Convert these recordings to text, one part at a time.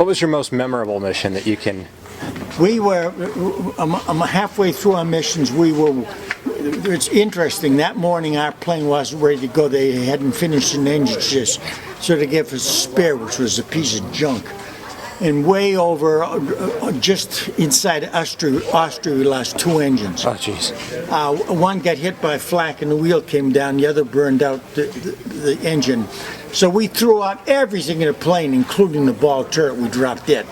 What was your most memorable mission that you can? We were, halfway through our missions, it's interesting, that morning our plane wasn't ready to go. They hadn't finished an engine just, so they gave us a spare, which was a piece of junk. And way over, just inside Austria, we lost 2 engines. Oh, jeez. One got hit by flak and the wheel came down, the other burned out the engine. So we threw out everything in the plane, including the ball turret. We dropped it.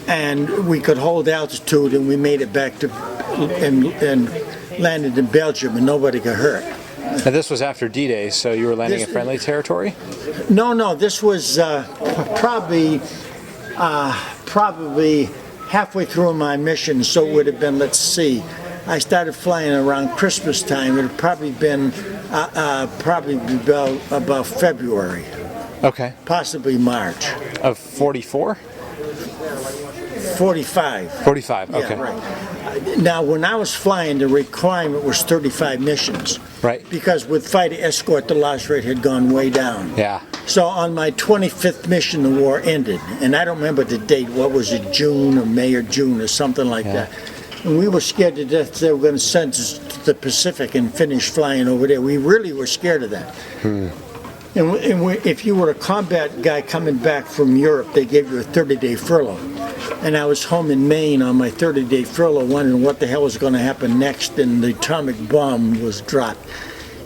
And we could hold altitude, and we made it back to, and landed in Belgium, and nobody got hurt. Now this was after D-Day, so you were landing in friendly territory? No, this was probably halfway through my mission, so it would have been, let's see, I started flying around Christmas time. It had probably been about February. Okay. Possibly March. Of 44? 45. 45, okay. Yeah, right. Now, when I was flying, the requirement was 35 missions. Right. Because with fighter escort, the loss rate had gone way down. Yeah. So on my 25th mission, the war ended. And I don't remember the date. What was it, June or May or June or something like that. And we were scared to death they were going to send us to the Pacific and finish flying over there. We really were scared of that. And if you were a combat guy coming back from Europe, they gave you a 30-day furlough. And I was home in Maine on my 30-day furlough wondering what the hell was going to happen next, and the atomic bomb was dropped.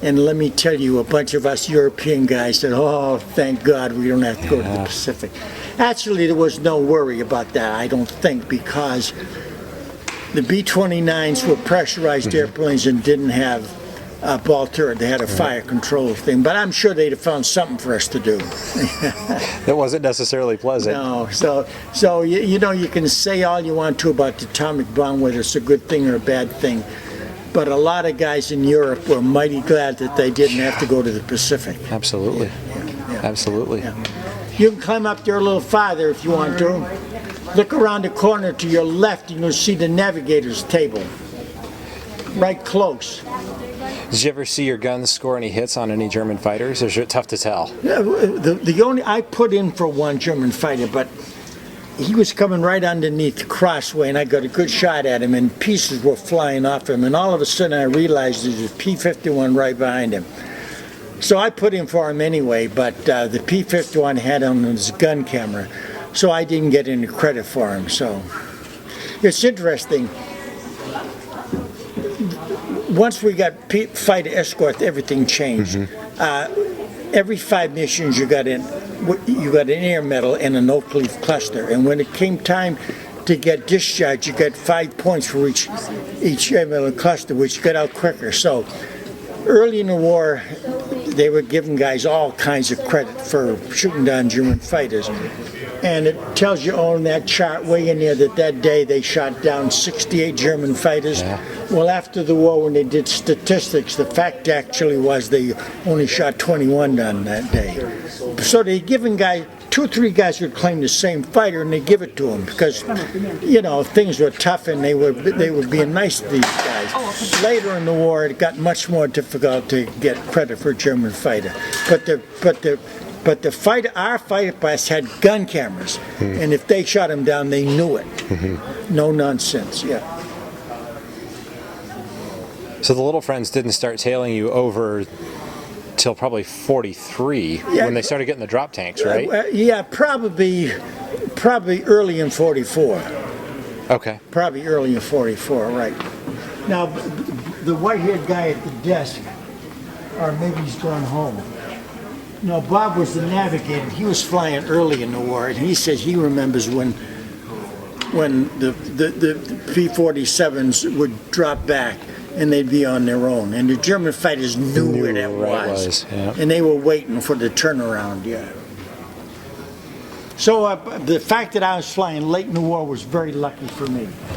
And let me tell you, a bunch of us European guys said, oh, thank God we don't have to go to the Pacific. Actually, there was no worry about that, I don't think, because the B-29s were pressurized airplanes and didn't have a ball turret. They had a fire control thing, but I'm sure they'd have found something for us to do. That wasn't necessarily pleasant. No, so you know, you can say all you want to about the atomic bomb, whether it's a good thing or a bad thing, but a lot of guys in Europe were mighty glad that they didn't have to go to the Pacific. Absolutely. Absolutely. Yeah. You can climb up there a little farther if you want to. Look around the corner to your left and you'll see the navigator's table. Right close. Did you ever see your guns score any hits on any German fighters, or is it tough to tell? I put in for one German fighter, but he was coming right underneath the crossway, and I got a good shot at him, and pieces were flying off him, and all of a sudden I realized there was a P-51 right behind him. So I put in for him anyway, but the P-51 had on his gun camera, so I didn't get any credit for him. So it's interesting. Once we got fighter escort, everything changed. Every 5 missions, you got an air medal and an oak leaf cluster, and when it came time to get discharged, you got 5 points for each air medal and cluster, which got out quicker. So early in the war, they were giving guys all kinds of credit for shooting down German fighters. And it tells you on that chart way in there that day they shot down 68 German fighters. Well, after the war, when they did statistics, the fact actually was they only shot 21 down that day. So they given guys, 2 or 3 guys would claim the same fighter, and they give it to them because, you know, things were tough and they were being nice to these guys. Later in the war, it got much more difficult to get credit for a German fighter. But the fighter, our fighter pilots had gun cameras, and if they shot him down, they knew it. No nonsense. Yeah. So the little friends didn't start tailing you over till probably 43 when they started getting the drop tanks, right? Yeah, probably early in 44. Okay. Probably early in 44, right. Now, the white-haired guy at the desk, or maybe he's gone home. No, Bob was the navigator. He was flying early in the war, and he says he remembers when the P-47s would drop back and they'd be on their own, and the German fighters knew where that was, and they were waiting for the turnaround. Yeah. So the fact that I was flying late in the war was very lucky for me.